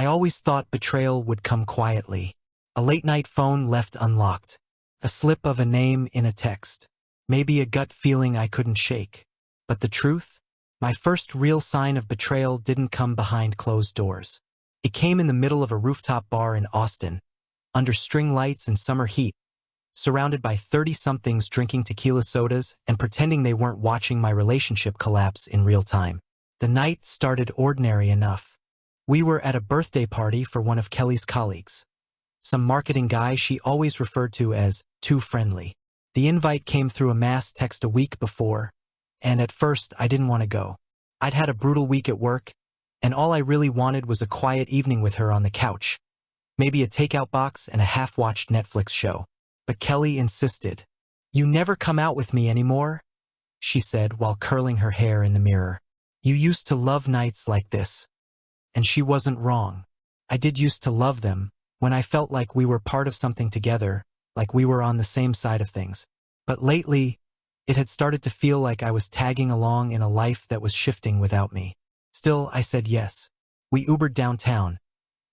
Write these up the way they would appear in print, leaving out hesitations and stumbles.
I always thought betrayal would come quietly. A late-night phone left unlocked. A slip of a name in a text. Maybe a gut feeling I couldn't shake. But the truth? My first real sign of betrayal didn't come behind closed doors. It came in the middle of a rooftop bar in Austin, under string lights and summer heat, surrounded by 30-somethings drinking tequila sodas and pretending they weren't watching my relationship collapse in real time. The night started ordinary enough. We were at a birthday party for one of Kelly's colleagues. Some marketing guy she always referred to as too friendly. The invite came through a mass text a week before, and at first I didn't want to go. I'd had a brutal week at work, and all I really wanted was a quiet evening with her on the couch. Maybe a takeout box and a half-watched Netflix show. But Kelly insisted. "You never come out with me anymore," she said while curling her hair in the mirror. "You used to love nights like this." And she wasn't wrong. I did used to love them, when I felt like we were part of something together, like we were on the same side of things. But lately, it had started to feel like I was tagging along in a life that was shifting without me. Still, I said yes. We Ubered downtown,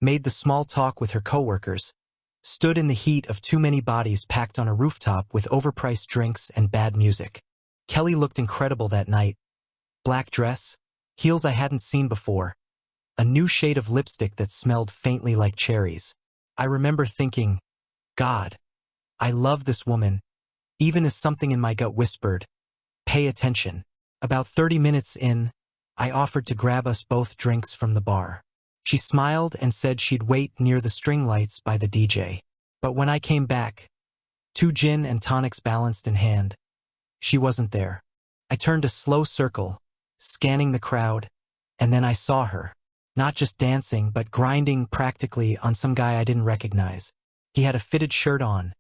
made the small talk with her coworkers, stood in the heat of too many bodies packed on a rooftop with overpriced drinks and bad music. Kelly looked incredible that night. Black dress, heels I hadn't seen before, a new shade of lipstick that smelled faintly like cherries. I remember thinking, God, I love this woman, even as something in my gut whispered, pay attention. About 30 minutes in, I offered to grab us both drinks from the bar. She smiled and said she'd wait near the string lights by the DJ. But when I came back, 2 gin and tonics balanced in hand, she wasn't there. I turned a slow circle, scanning the crowd, and then I saw her. Not just dancing, but grinding practically on some guy I didn't recognize. He had a fitted shirt on,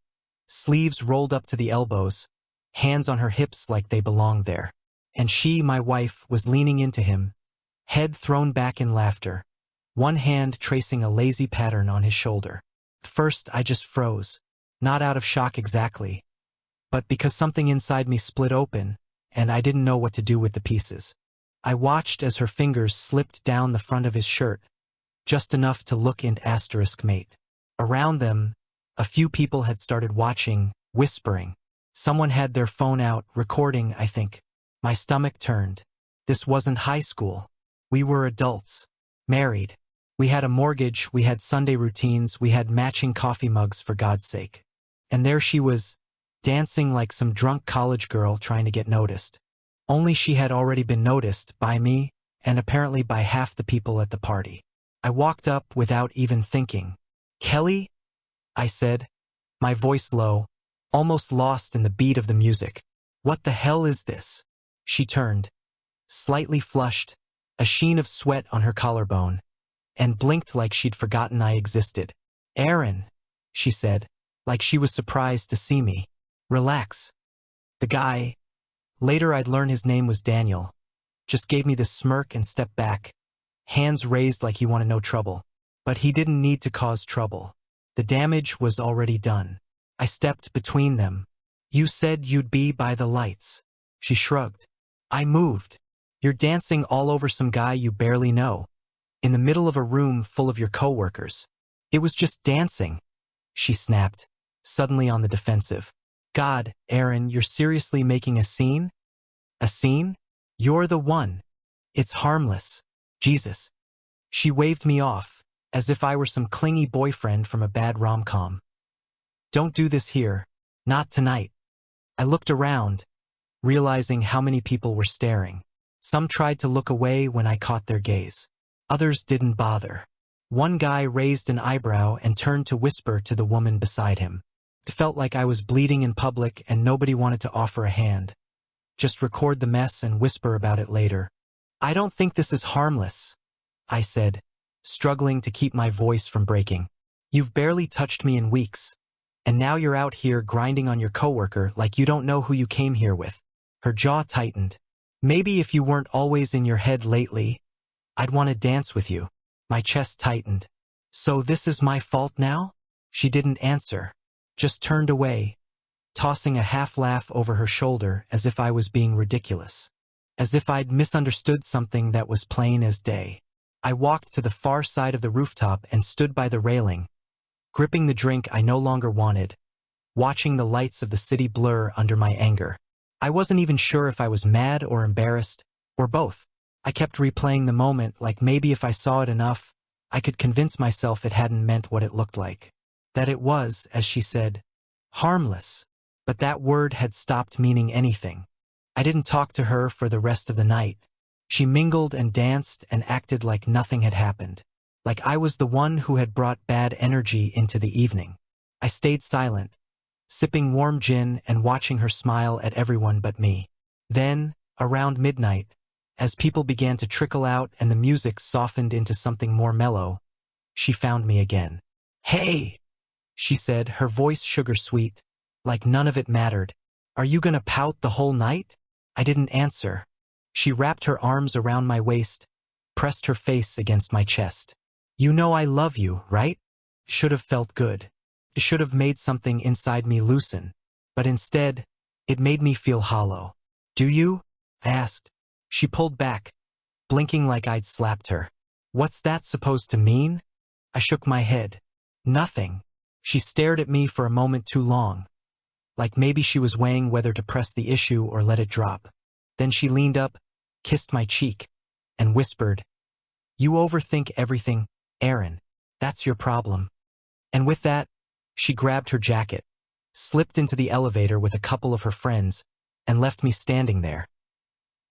sleeves rolled up to the elbows, hands on her hips like they belonged there. And she, my wife, was leaning into him, head thrown back in laughter, one hand tracing a lazy pattern on his shoulder. First, I just froze, not out of shock exactly, but because something inside me split open, and I didn't know what to do with the pieces. I watched as her fingers slipped down the front of his shirt, just enough to look into *mate. Around them, a few people had started watching, whispering. Someone had their phone out, recording, I think. My stomach turned. This wasn't high school. We were adults. Married. We had a mortgage, we had Sunday routines, we had matching coffee mugs for God's sake. And there she was, dancing like some drunk college girl trying to get noticed. Only she had already been noticed by me, and apparently by half the people at the party. I walked up without even thinking. "Kelly?" I said, my voice low, almost lost in the beat of the music. "What the hell is this?" She turned, slightly flushed, a sheen of sweat on her collarbone, and blinked like she'd forgotten I existed. "Aaron," she said, like she was surprised to see me. "Relax." The guy, later I'd learn his name was Daniel, just gave me this smirk and stepped back, hands raised like he wanted no trouble. But he didn't need to cause trouble. The damage was already done. I stepped between them. "You said you'd be by the lights." She shrugged. "I moved. You're dancing all over some guy you barely know, in the middle of a room full of your coworkers. It was just dancing," she snapped, suddenly on the defensive. "God, Aaron, you're seriously making a scene? A scene? You're the one. It's harmless. Jesus." She waved me off, as if I were some clingy boyfriend from a bad rom-com. "Don't do this here. Not tonight." I looked around, realizing how many people were staring. Some tried to look away when I caught their gaze. Others didn't bother. One guy raised an eyebrow and turned to whisper to the woman beside him. It felt like I was bleeding in public and nobody wanted to offer a hand. Just record the mess and whisper about it later. "I don't think this is harmless," I said, struggling to keep my voice from breaking. "You've barely touched me in weeks, and now you're out here grinding on your coworker like you don't know who you came here with." Her jaw tightened. "Maybe if you weren't always in your head lately, I'd want to dance with you." My chest tightened. "So this is my fault now?" She didn't answer, just turned away, tossing a half-laugh over her shoulder as if I was being ridiculous. As if I'd misunderstood something that was plain as day. I walked to the far side of the rooftop and stood by the railing, gripping the drink I no longer wanted, watching the lights of the city blur under my anger. I wasn't even sure if I was mad or embarrassed, or both. I kept replaying the moment like maybe if I saw it enough, I could convince myself it hadn't meant what it looked like. That it was, as she said, harmless. But that word had stopped meaning anything. I didn't talk to her for the rest of the night. She mingled and danced and acted like nothing had happened. Like I was the one who had brought bad energy into the evening. I stayed silent, sipping warm gin and watching her smile at everyone but me. Then, around midnight, as people began to trickle out and the music softened into something more mellow, she found me again. "Hey," she said, her voice sugar-sweet, like none of it mattered. "Are you gonna pout the whole night?" I didn't answer. She wrapped her arms around my waist, pressed her face against my chest. "You know I love you, right?" Should have felt good. It should have made something inside me loosen. But instead, it made me feel hollow. "Do you?" I asked. She pulled back, blinking like I'd slapped her. "What's that supposed to mean?" I shook my head. "Nothing." She stared at me for a moment too long, like maybe she was weighing whether to press the issue or let it drop. Then she leaned up, kissed my cheek, and whispered, "You overthink everything, Aaron. That's your problem." And with that, she grabbed her jacket, slipped into the elevator with a couple of her friends, and left me standing there,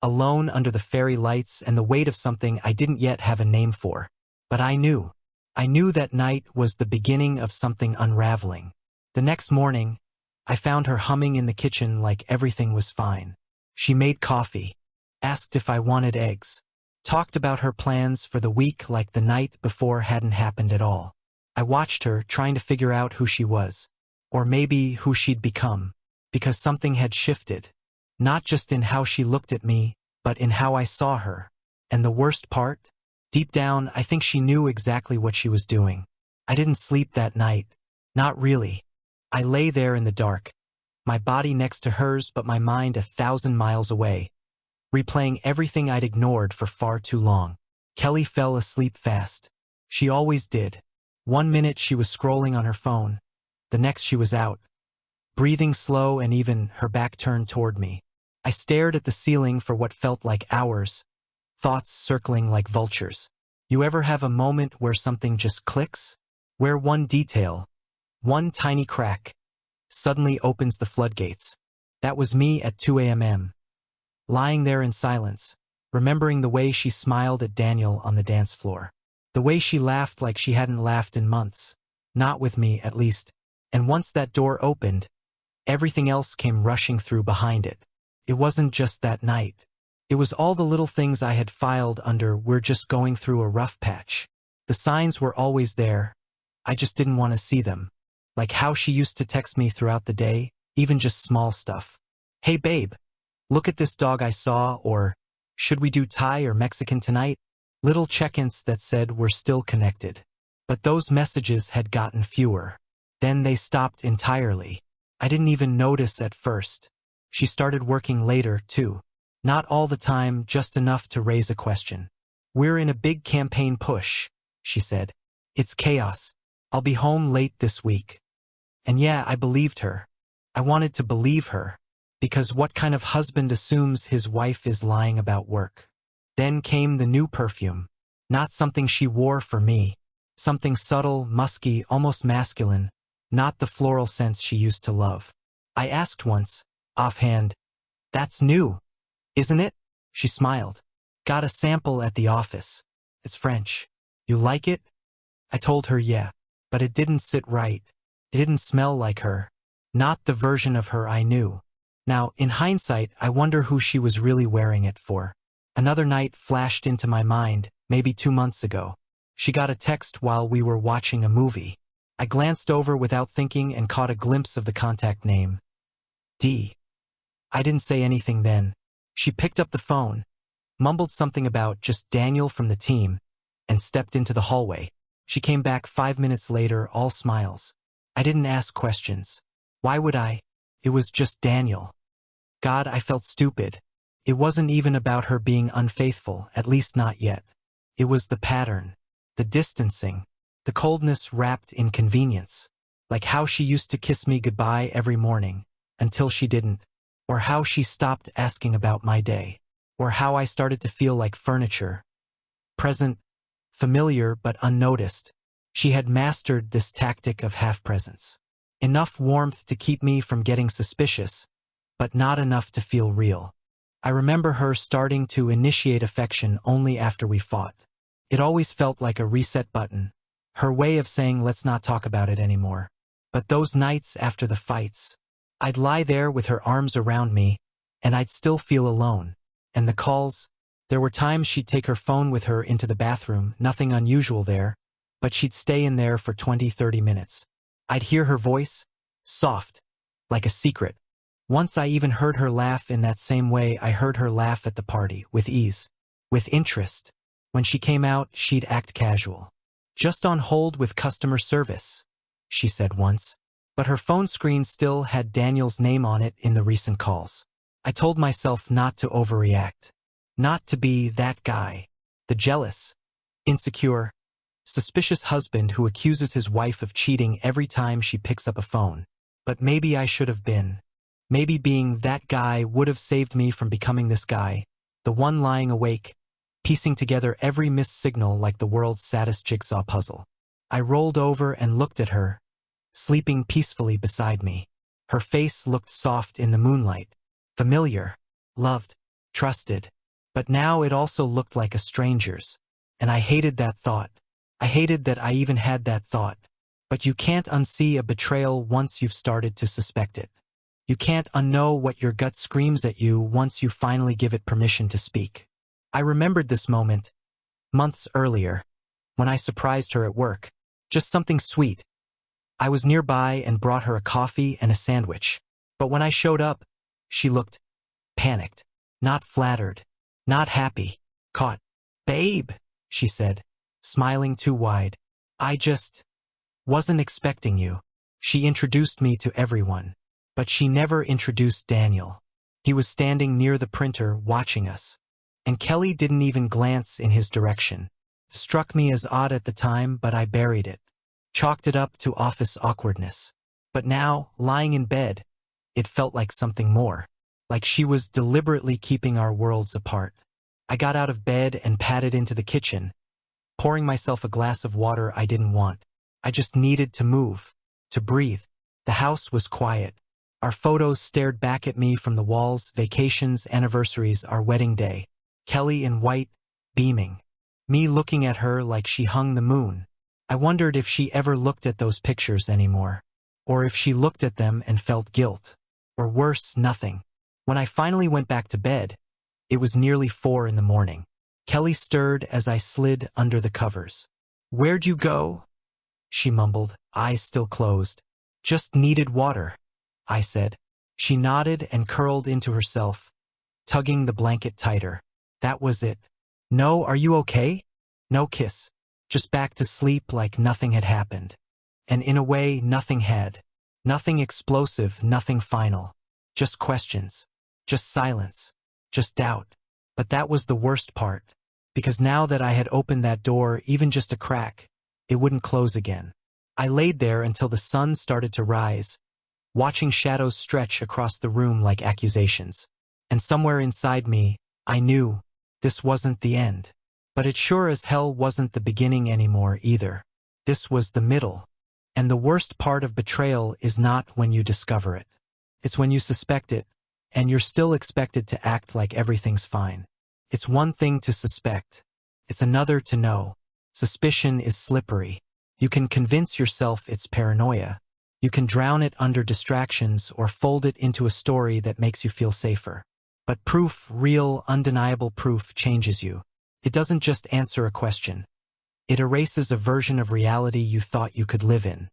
alone under the fairy lights and the weight of something I didn't yet have a name for. But I knew. I knew that night was the beginning of something unraveling. The next morning, I found her humming in the kitchen like everything was fine. She made coffee, asked if I wanted eggs, talked about her plans for the week like the night before hadn't happened at all. I watched her, trying to figure out who she was, or maybe who she'd become, because something had shifted. Not just in how she looked at me, but in how I saw her. And the worst part? Deep down, I think she knew exactly what she was doing. I didn't sleep that night. Not really. I lay there in the dark, my body next to hers but my mind 1,000 miles away, replaying everything I'd ignored for far too long. Kelly fell asleep fast. She always did. One minute she was scrolling on her phone, the next she was out, breathing slow and even her back turned toward me. I stared at the ceiling for what felt like hours, thoughts circling like vultures. You ever have a moment where something just clicks? Where one detail, one tiny crack, suddenly opens the floodgates. That was me at 2 a.m., lying there in silence, remembering the way she smiled at Daniel on the dance floor. The way she laughed like she hadn't laughed in months. Not with me, at least. And once that door opened, everything else came rushing through behind it. It wasn't just that night. It was all the little things I had filed under "we're just going through a rough patch." The signs were always there. I just didn't want to see them. Like how she used to text me throughout the day, even just small stuff. "Hey babe, look at this dog I saw," or "Should we do Thai or Mexican tonight?" Little check-ins that said we're still connected. But those messages had gotten fewer. Then they stopped entirely. I didn't even notice at first. She started working later, too. Not all the time, just enough to raise a question. "We're in a big campaign push," she said. "It's chaos. I'll be home late this week." And yeah, I believed her. I wanted to believe her. Because what kind of husband assumes his wife is lying about work? Then came the new perfume. Not something she wore for me. Something subtle, musky, almost masculine. Not the floral scents she used to love. I asked once, offhand, "That's new, isn't it?" She smiled. "Got a sample at the office. It's French. You like it?" I told her yeah. But it didn't sit right. It didn't smell like her. Not the version of her I knew. Now, in hindsight, I wonder who she was really wearing it for. Another night flashed into my mind, maybe 2 months ago. She got a text while we were watching a movie. I glanced over without thinking and caught a glimpse of the contact name. D. I didn't say anything then. She picked up the phone, mumbled something about just Daniel from the team, and stepped into the hallway. She came back 5 minutes later, all smiles. I didn't ask questions. Why would I? It was just Daniel. God, I felt stupid. It wasn't even about her being unfaithful, at least not yet. It was the pattern, the distancing, the coldness wrapped in convenience. Like how she used to kiss me goodbye every morning, until she didn't, or how she stopped asking about my day, or how I started to feel like furniture. Present, familiar but unnoticed. She had mastered this tactic of half-presence. Enough warmth to keep me from getting suspicious, but not enough to feel real. I remember her starting to initiate affection only after we fought. It always felt like a reset button, her way of saying let's not talk about it anymore. But those nights after the fights, I'd lie there with her arms around me, and I'd still feel alone. And the calls, there were times she'd take her phone with her into the bathroom, nothing unusual there, but she'd stay in there for 20-30 minutes. I'd hear her voice, soft, like a secret. Once I even heard her laugh in that same way I heard her laugh at the party, with ease, with interest. When she came out, she'd act casual. Just on hold with customer service, she said once. But her phone screen still had Daniel's name on it in the recent calls. I told myself not to overreact. Not to be that guy. The jealous, insecure, suspicious husband who accuses his wife of cheating every time she picks up a phone. But maybe I should have been. Maybe being that guy would have saved me from becoming this guy, the one lying awake, piecing together every missed signal like the world's saddest jigsaw puzzle. I rolled over and looked at her, sleeping peacefully beside me. Her face looked soft in the moonlight, familiar, loved, trusted. But now it also looked like a stranger's. And I hated that thought. I hated that I even had that thought. But you can't unsee a betrayal once you've started to suspect it. You can't unknow what your gut screams at you once you finally give it permission to speak. I remembered this moment, months earlier, when I surprised her at work. Just something sweet. I was nearby and brought her a coffee and a sandwich. But when I showed up, she looked panicked, not flattered, not happy, caught. "Babe," she said, smiling too wide. "I just wasn't expecting you." She introduced me to everyone. But she never introduced Daniel. He was standing near the printer watching us. And Kelly didn't even glance in his direction. Struck me as odd at the time, but I buried it. Chalked it up to office awkwardness. But now, lying in bed, it felt like something more. Like she was deliberately keeping our worlds apart. I got out of bed and padded into the kitchen, pouring myself a glass of water I didn't want. I just needed to move, to breathe. The house was quiet. Our photos stared back at me from the walls, vacations, anniversaries, our wedding day. Kelly in white, beaming. Me looking at her like she hung the moon. I wondered if she ever looked at those pictures anymore. Or if she looked at them and felt guilt. Or worse, nothing. When I finally went back to bed, it was nearly 4 in the morning. Kelly stirred as I slid under the covers. "Where'd you go?" she mumbled, eyes still closed. "Just needed water," I said. She nodded and curled into herself, tugging the blanket tighter. That was it. "No, are you okay?" No kiss. Just back to sleep like nothing had happened. And in a way, nothing had. Nothing explosive, nothing final. Just questions. Just silence. Just doubt. But that was the worst part. Because now that I had opened that door, even just a crack, it wouldn't close again. I laid there until the sun started to rise, watching shadows stretch across the room like accusations. And somewhere inside me, I knew this wasn't the end. But it sure as hell wasn't the beginning anymore either. This was the middle. And the worst part of betrayal is not when you discover it. It's when you suspect it, and you're still expected to act like everything's fine. It's one thing to suspect. It's another to know. Suspicion is slippery. You can convince yourself it's paranoia. You can drown it under distractions or fold it into a story that makes you feel safer. But proof, real, undeniable proof, changes you. It doesn't just answer a question. It erases a version of reality you thought you could live in.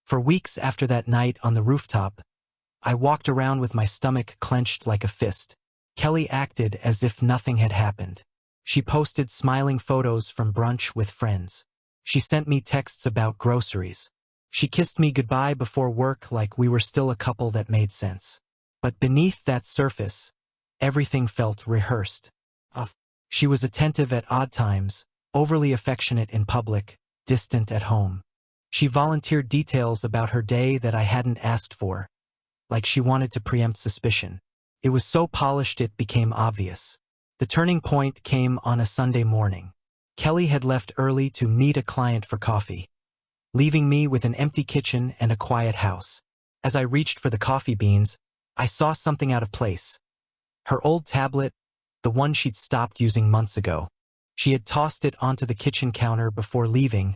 For weeks after that night on the rooftop, I walked around with my stomach clenched like a fist. Kelly acted as if nothing had happened. She posted smiling photos from brunch with friends. She sent me texts about groceries. She kissed me goodbye before work like we were still a couple that made sense. But beneath that surface, everything felt rehearsed. She was attentive at odd times, overly affectionate in public, distant at home. She volunteered details about her day that I hadn't asked for, like she wanted to preempt suspicion. It was so polished it became obvious. The turning point came on a Sunday morning. Kelly had left early to meet a client for coffee, leaving me with an empty kitchen and a quiet house. As I reached for the coffee beans, I saw something out of place. Her old tablet, the one she'd stopped using months ago. She had tossed it onto the kitchen counter before leaving,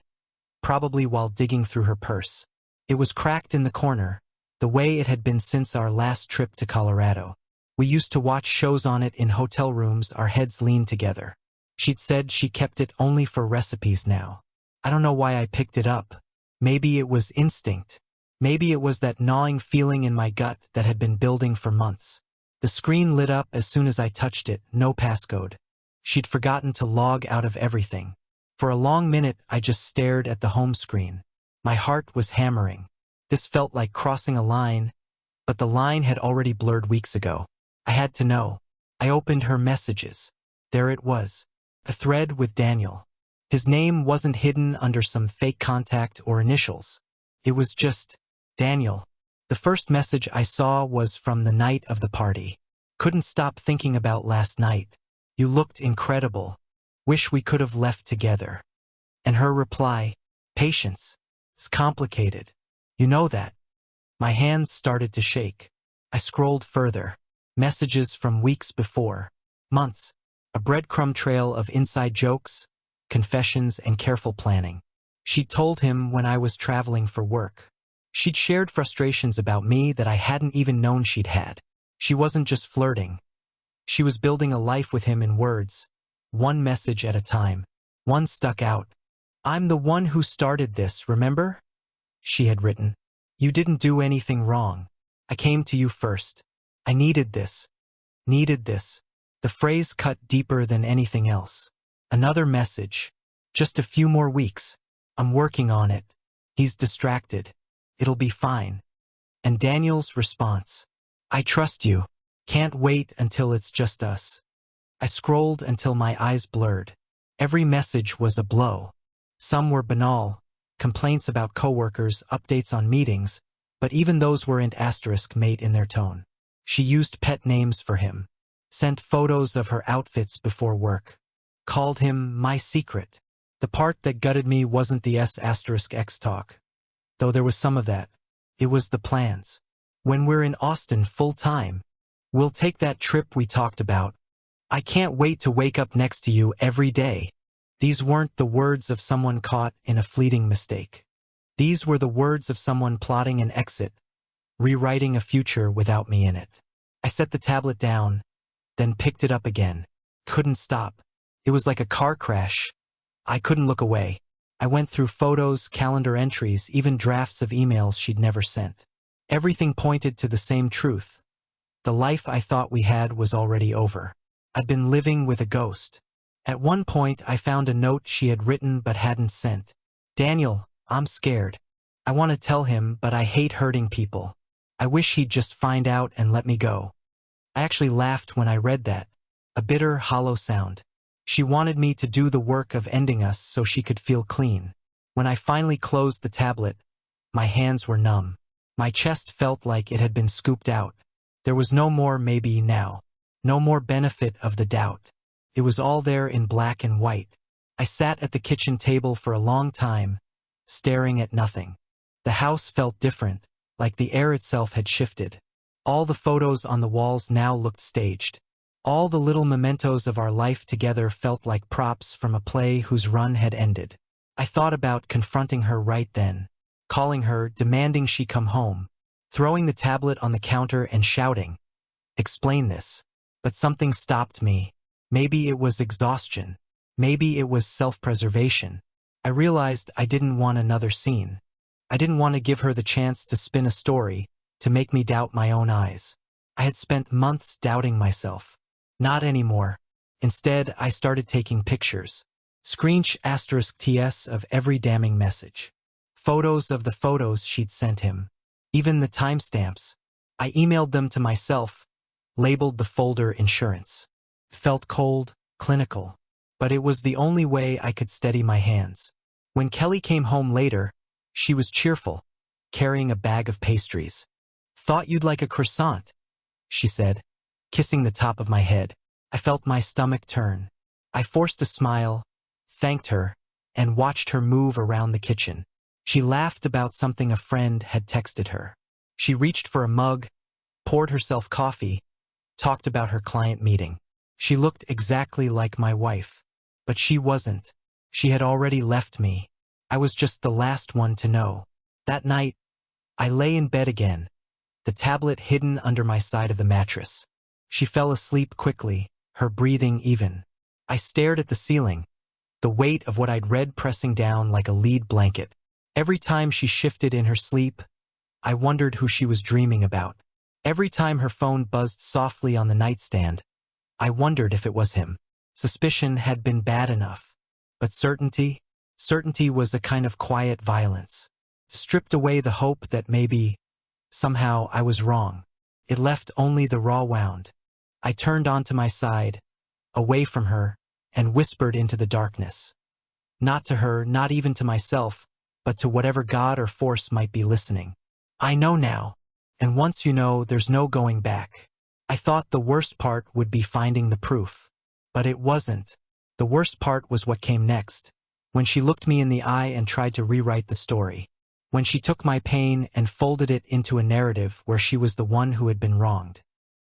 probably while digging through her purse. It was cracked in the corner, the way it had been since our last trip to Colorado. We used to watch shows on it in hotel rooms, our heads leaned together. She'd said she kept it only for recipes now. I don't know why I picked it up. Maybe it was instinct. Maybe it was that gnawing feeling in my gut that had been building for months. The screen lit up as soon as I touched it, no passcode. She'd forgotten to log out of everything. For a long minute, I just stared at the home screen. My heart was hammering. This felt like crossing a line, but the line had already blurred weeks ago. I had to know. I opened her messages. There it was. A thread with Daniel. His name wasn't hidden under some fake contact or initials. It was just Daniel. The first message I saw was from the night of the party. Couldn't stop thinking about last night. You looked incredible. Wish we could have left together. And her reply, patience. It's complicated. You know that. My hands started to shake. I scrolled further. Messages from weeks before. Months. A breadcrumb trail of inside jokes, confessions, and careful planning. She'd told him when I was traveling for work. She'd shared frustrations about me that I hadn't even known she'd had. She wasn't just flirting. She was building a life with him in words, one message at a time. One stuck out. I'm the one who started this, remember? She had written. You didn't do anything wrong. I came to you first. I needed this. Needed this. The phrase cut deeper than anything else. Another message. Just a few more weeks. I'm working on it. He's distracted. It'll be fine. And Daniel's response. I trust you. Can't wait until it's just us. I scrolled until my eyes blurred. Every message was a blow. Some were banal, complaints about coworkers, updates on meetings, but even those weren't asterisk mate in their tone. She used pet names for him. Sent photos of her outfits before work. Called him my secret. The part that gutted me wasn't the S*X talk. Though there was some of that. It was the plans. When we're in Austin full-time, we'll take that trip we talked about. I can't wait to wake up next to you every day. These weren't the words of someone caught in a fleeting mistake. These were the words of someone plotting an exit, rewriting a future without me in it. I set the tablet down, then picked it up again. Couldn't stop. It was like a car crash. I couldn't look away. I went through photos, calendar entries, even drafts of emails she'd never sent. Everything pointed to the same truth. The life I thought we had was already over. I'd been living with a ghost. At one point, I found a note she had written but hadn't sent. Daniel, I'm scared. I want to tell him, but I hate hurting people. I wish he'd just find out and let me go. I actually laughed when I read that. A bitter, hollow sound. She wanted me to do the work of ending us so she could feel clean. When I finally closed the tablet, my hands were numb. My chest felt like it had been scooped out. There was no more maybe now. No more benefit of the doubt. It was all there in black and white. I sat at the kitchen table for a long time, staring at nothing. The house felt different, like the air itself had shifted. All the photos on the walls now looked staged. All the little mementos of our life together felt like props from a play whose run had ended. I thought about confronting her right then, calling her, demanding she come home, throwing the tablet on the counter and shouting, "Explain this." But something stopped me. Maybe it was exhaustion. Maybe it was self-preservation. I realized I didn't want another scene. I didn't want to give her the chance to spin a story, to make me doubt my own eyes. I had spent months doubting myself. Not anymore. Instead, I started taking pictures. **TS of every damning message. Photos of the photos she'd sent him. Even the timestamps. I emailed them to myself, labeled the folder insurance. Felt cold, clinical. but it was the only way I could steady my hands. When Kelly came home later, she was cheerful, carrying a bag of pastries. "Thought you'd like a croissant," she said, kissing the top of my head. I felt my stomach turn. I forced a smile, thanked her, and watched her move around the kitchen. She laughed about something a friend had texted her. She reached for a mug, poured herself coffee, talked about her client meeting. She looked exactly like my wife. But she wasn't. She had already left me. I was just the last one to know. That night, I lay in bed again, the tablet hidden under my side of the mattress. She fell asleep quickly, her breathing even. I stared at the ceiling, the weight of what I'd read pressing down like a lead blanket. Every time she shifted in her sleep, I wondered who she was dreaming about. Every time her phone buzzed softly on the nightstand, I wondered if it was him. Suspicion had been bad enough. But certainty was a kind of quiet violence. Stripped away the hope that maybe, somehow, I was wrong. It left only the raw wound. I turned onto my side, away from her, and whispered into the darkness. Not to her, not even to myself, but to whatever God or force might be listening. I know now, and once you know, there's no going back. I thought the worst part would be finding the proof. But it wasn't. The worst part was what came next, when she looked me in the eye and tried to rewrite the story. When she took my pain and folded it into a narrative where she was the one who had been wronged.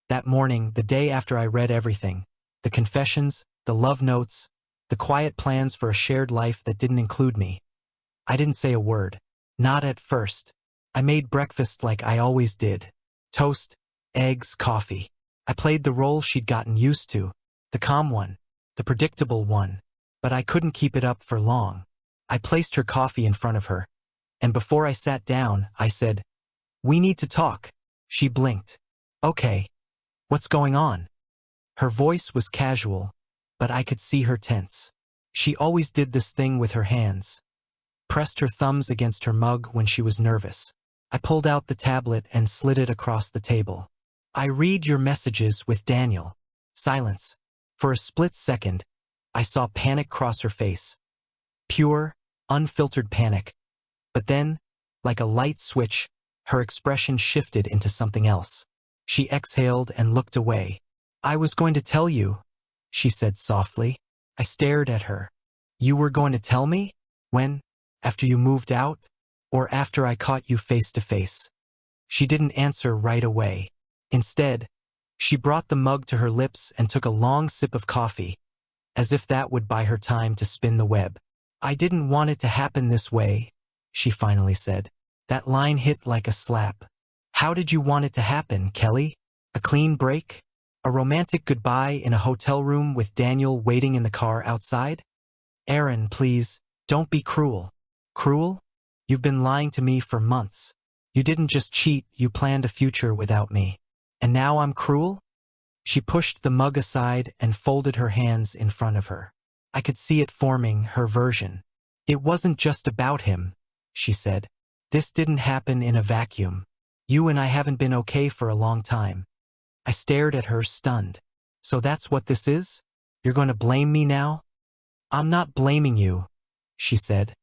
That morning, the day after I read everything, the confessions, the love notes, the quiet plans for a shared life that didn't include me, I didn't say a word. Not at first. I made breakfast like I always did. Toast, eggs, coffee. I played the role she'd gotten used to, the calm one, the predictable one, but I couldn't keep it up for long. I placed her coffee in front of her, and before I sat down, I said, "We need to talk." She blinked. "Okay. What's going on?" Her voice was casual, but I could see her tense. She always did this thing with her hands. Pressed her thumbs against her mug when she was nervous. I pulled out the tablet and slid it across the table. "I read your messages with Daniel." Silence. For a split second, I saw panic cross her face. Pure, unfiltered panic. But then, like a light switch, her expression shifted into something else. She exhaled and looked away. "I was going to tell you," she said softly. I stared at her. "You were going to tell me? When? After you moved out? Or after I caught you face to face?" She didn't answer right away. Instead, she brought the mug to her lips and took a long sip of coffee, as if that would buy her time to spin the web. "I didn't want it to happen this way," she finally said. That line hit like a slap. "How did you want it to happen, Kelly? A clean break? A romantic goodbye in a hotel room with Daniel waiting in the car outside?" "Aaron, please, don't be cruel." "Cruel? You've been lying to me for months. You didn't just cheat, you planned a future without me. And now I'm cruel?" She pushed the mug aside and folded her hands in front of her. I could see it forming, her version. "It wasn't just about him," she said. "This didn't happen in a vacuum. You and I haven't been okay for a long time." I stared at her, stunned. "So that's what this is? You're going to blame me now?" "I'm not blaming you," she said,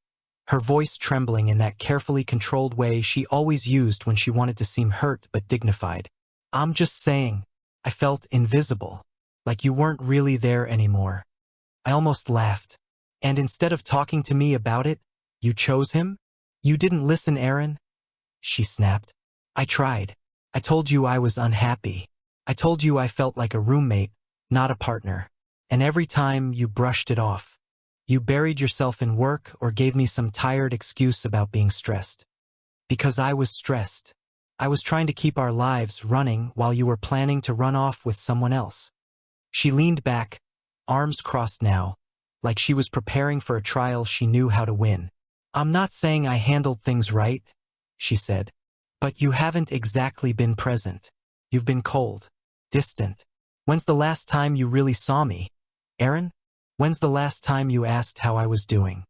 her voice trembling in that carefully controlled way she always used when she wanted to seem hurt but dignified. "I'm just saying, I felt invisible, like you weren't really there anymore." I almost laughed. "And instead of talking to me about it, you chose him? You didn't listen, Aaron?" she snapped. "I tried. I told you I was unhappy. I told you I felt like a roommate, not a partner. And every time you brushed it off. You buried yourself in work or gave me some tired excuse about being stressed. Because I was stressed. I was trying to keep our lives running while you were planning to run off with someone else." She leaned back, arms crossed now, like she was preparing for a trial she knew how to win. "I'm not saying I handled things right," she said. "But you haven't exactly been present. You've been cold, distant. When's the last time you really saw me, Aaron? When's the last time you asked how I was doing?"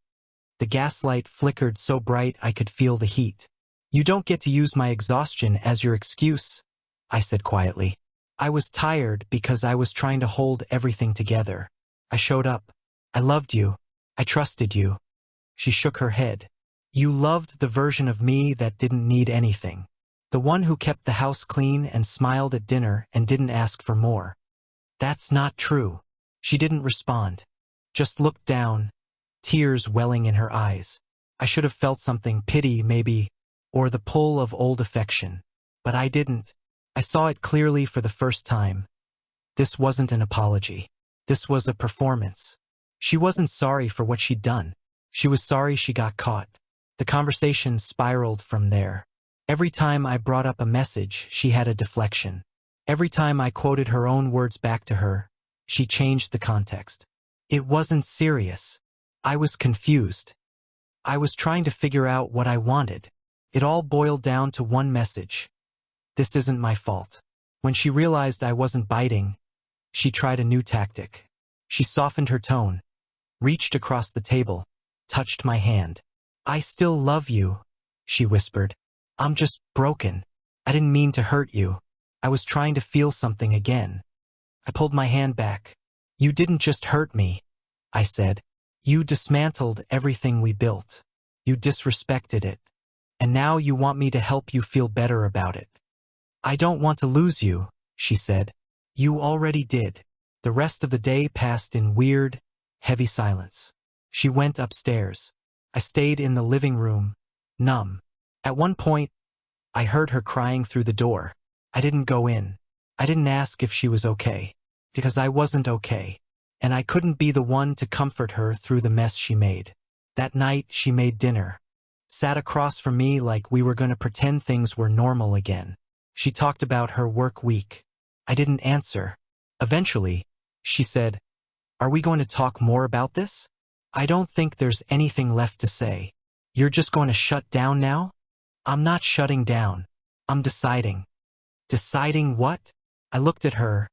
The gaslight flickered so bright I could feel the heat. "You don't get to use my exhaustion as your excuse," I said quietly. "I was tired because I was trying to hold everything together. I showed up. I loved you. I trusted you. She shook her head. You loved the version of me that didn't need anything. The one who kept the house clean and smiled at dinner and didn't ask for more. That's not true. She didn't respond. Just looked down, tears welling in her eyes. I should have felt something, pity maybe, or the pull of old affection. But I didn't. I saw it clearly for the first time. This wasn't an apology. This was a performance. She wasn't sorry for what she'd done. She was sorry she got caught. The conversation spiraled from there. Every time I brought up a message, she had a deflection. Every time I quoted her own words back to her, she changed the context. It wasn't serious. I was confused. I was trying to figure out what I wanted. It all boiled down to one message. This isn't my fault. When she realized I wasn't biting, she tried a new tactic. She softened her tone, reached across the table, touched my hand. I still love you, she whispered. I'm just broken. I didn't mean to hurt you. I was trying to feel something again. I pulled my hand back. You didn't just hurt me, I said. You dismantled everything we built. You disrespected it. And now you want me to help you feel better about it. I don't want to lose you, she said. You already did. The rest of the day passed in weird, heavy silence. She went upstairs. I stayed in the living room, numb. At one point, I heard her crying through the door. I didn't go in. I didn't ask if she was okay, because I wasn't okay, and I couldn't be the one to comfort her through the mess she made. That night, she made dinner, sat across from me like we were going to pretend things were normal again. She talked about her work week. I didn't answer. Eventually, she said, "Are we going to talk more about this? I don't think there's anything left to say. You're just going to shut down now?" I'm not shutting down. I'm deciding. Deciding what? I looked at her,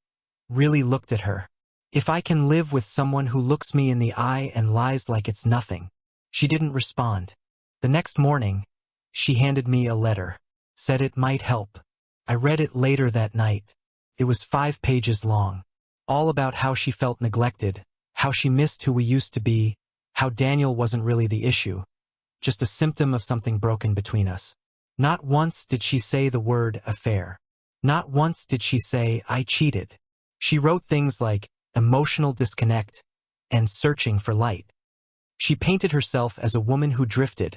really looked at her. If I can live with someone who looks me in the eye and lies like it's nothing. She didn't respond. The next morning, she handed me a letter, said it might help. I read it later that night. It was 5 pages long, all about how she felt neglected, how she missed who we used to be, how Daniel wasn't really the issue, just a symptom of something broken between us. Not once did she say the word affair. Not once did she say I cheated. She wrote things like emotional disconnect and searching for light. She painted herself as a woman who drifted,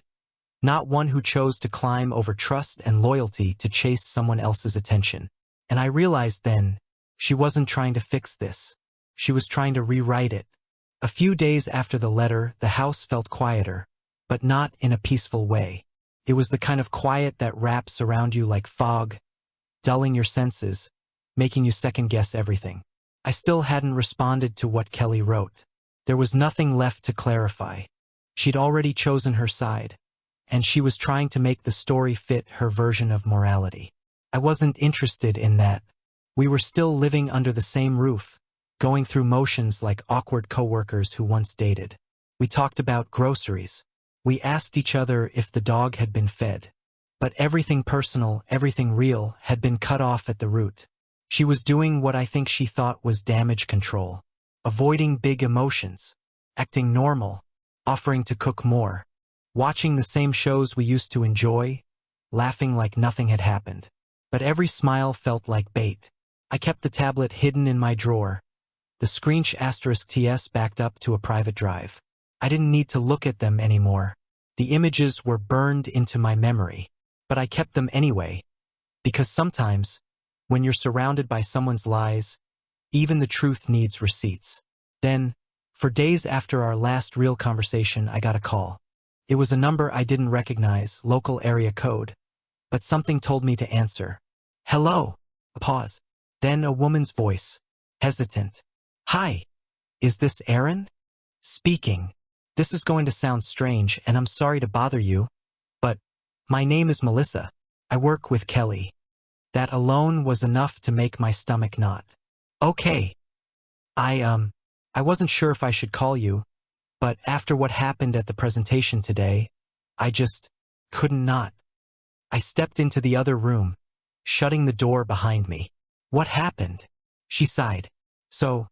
not one who chose to climb over trust and loyalty to chase someone else's attention. And I realized then, she wasn't trying to fix this. She was trying to rewrite it. A few days after the letter, the house felt quieter, but not in a peaceful way. It was the kind of quiet that wraps around you like fog, dulling your senses, making you second-guess everything. I still hadn't responded to what Kelly wrote. There was nothing left to clarify. She'd already chosen her side, and she was trying to make the story fit her version of morality. I wasn't interested in that. We were still living under the same roof, going through motions like awkward coworkers who once dated. We talked about groceries. We asked each other if the dog had been fed. But everything personal, everything real, had been cut off at the root. She was doing what I think she thought was damage control, avoiding big emotions, acting normal, offering to cook more, watching the same shows we used to enjoy, laughing like nothing had happened. But every smile felt like bait. I kept the tablet hidden in my drawer, the screensh *TS backed up to a private drive. I didn't need to look at them anymore. The images were burned into my memory. But I kept them anyway, because sometimes, when you're surrounded by someone's lies, even the truth needs receipts. Then, for days after our last real conversation, I got a call. It was a number I didn't recognize, local area code, but something told me to answer. Hello. A pause. Then a woman's voice, hesitant. Hi. Is this Aaron? Speaking. This is going to sound strange, and I'm sorry to bother you, but my name is Melissa. I work with Kelly. That alone was enough to make my stomach knot. Okay. I wasn't sure if I should call you, but after what happened at the presentation today, I just couldn't not. I stepped into the other room, shutting the door behind me. What happened? She sighed. So,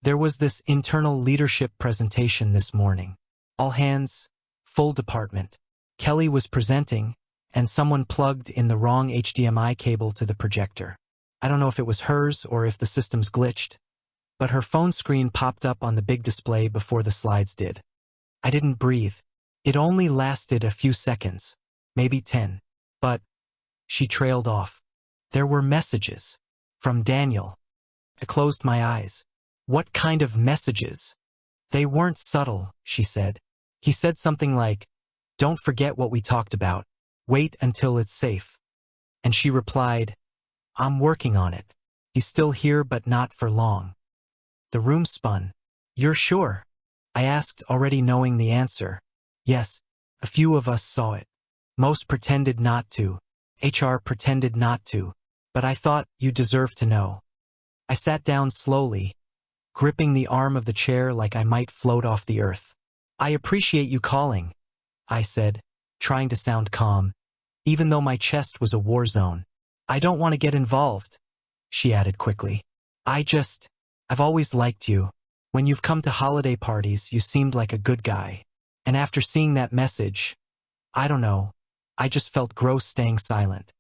There was this internal leadership presentation this morning. All hands, full department. Kelly was presenting, and someone plugged in the wrong HDMI cable to the projector. I don't know if it was hers or if the systems glitched, but her phone screen popped up on the big display before the slides did. I didn't breathe. It only lasted a few seconds, maybe 10. But she trailed off. There were messages. From Daniel. I closed my eyes. What kind of messages? They weren't subtle, she said. He said something like, "Don't forget what we talked about. Wait until it's safe." And she replied, "I'm working on it. He's still here but not for long." The room spun. "You're sure?" I asked, already knowing the answer. Yes, a few of us saw it. Most pretended not to. HR pretended not to. But I thought you deserved to know. I sat down slowly, gripping the arm of the chair like I might float off the earth. "I appreciate you calling," I said, trying to sound calm, even though my chest was a war zone. "I don't want to get involved," she added quickly. I've always liked you. When you've come to holiday parties, you seemed like a good guy. And after seeing that message, I don't know, I just felt gross staying silent."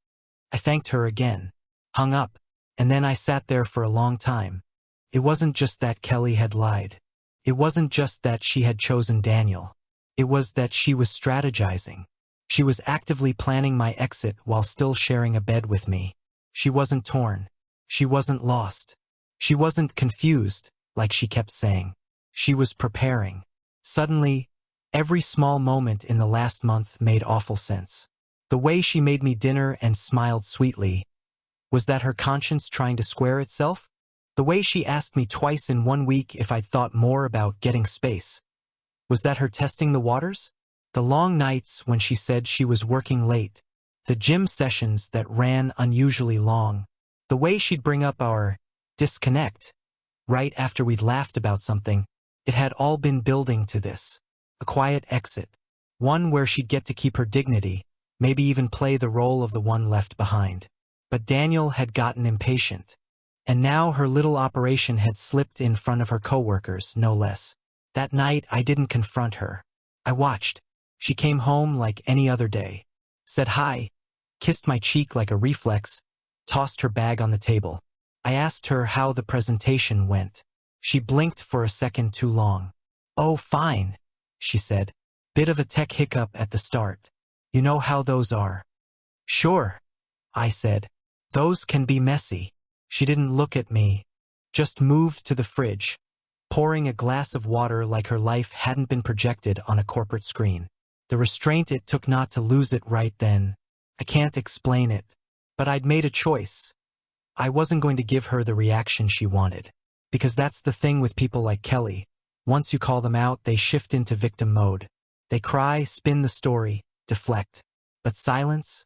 I thanked her again, hung up, and then I sat there for a long time. It wasn't just that Kelly had lied. It wasn't just that she had chosen Daniel. It was that she was strategizing. She was actively planning my exit while still sharing a bed with me. She wasn't torn. She wasn't lost. She wasn't confused, like she kept saying. She was preparing. Suddenly, every small moment in the last month made awful sense. The way she made me dinner and smiled sweetly. Was that her conscience trying to square itself? The way she asked me twice in 1 week if I'd thought more about getting space. Was that her testing the waters? The long nights when she said she was working late. The gym sessions that ran unusually long. The way she'd bring up our disconnect right after we'd laughed about something. It had all been building to this. A quiet exit. One where she'd get to keep her dignity, maybe even play the role of the one left behind. But Daniel had gotten impatient. And now her little operation had slipped in front of her coworkers, no less. That night I didn't confront her. I watched. She came home like any other day. Said hi, kissed my cheek like a reflex, tossed her bag on the table. I asked her how the presentation went. She blinked for a second too long. "Oh, fine," she said. "Bit of a tech hiccup at the start. You know how those are." "Sure," I said. "Those can be messy." She didn't look at me, just moved to the fridge, pouring a glass of water like her life hadn't been projected on a corporate screen. The restraint it took not to lose it right then. I can't explain it, but I'd made a choice. I wasn't going to give her the reaction she wanted. Because that's the thing with people like Kelly. Once you call them out, they shift into victim mode. They cry, spin the story, deflect. But silence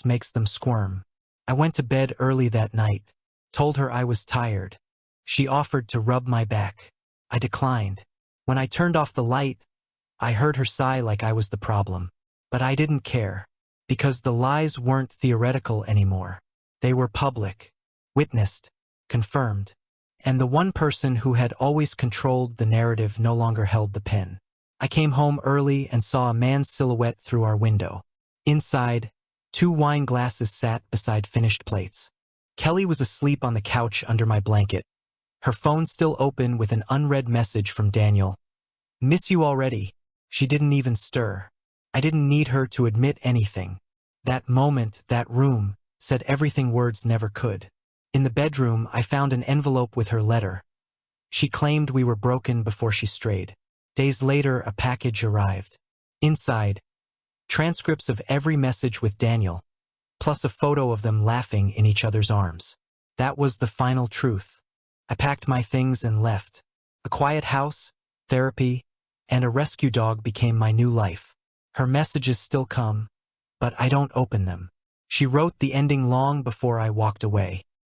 makes them squirm. I went to bed early that night, told her I was tired. She offered to rub my back. I declined. When I turned off the light, I heard her sigh like I was the problem. But I didn't care. Because the lies weren't theoretical anymore. They were public, witnessed, confirmed. And the one person who had always controlled the narrative no longer held the pen. I came home early and saw a man's silhouette through our window. Inside, 2 wine glasses sat beside finished plates. Kelly was asleep on the couch under my blanket. Her phone still open with an unread message from Daniel. "Miss you already." She didn't even stir. I didn't need her to admit anything. That moment, that room, said everything words never could. In the bedroom, I found an envelope with her letter. She claimed we were broken before she strayed. Days later, a package arrived. Inside, transcripts of every message with Daniel, plus a photo of them laughing in each other's arms. That was the final truth. I packed my things and left. A quiet house, therapy, and a rescue dog became my new life. Her messages still come, but I don't open them. She wrote the ending long before I walked away.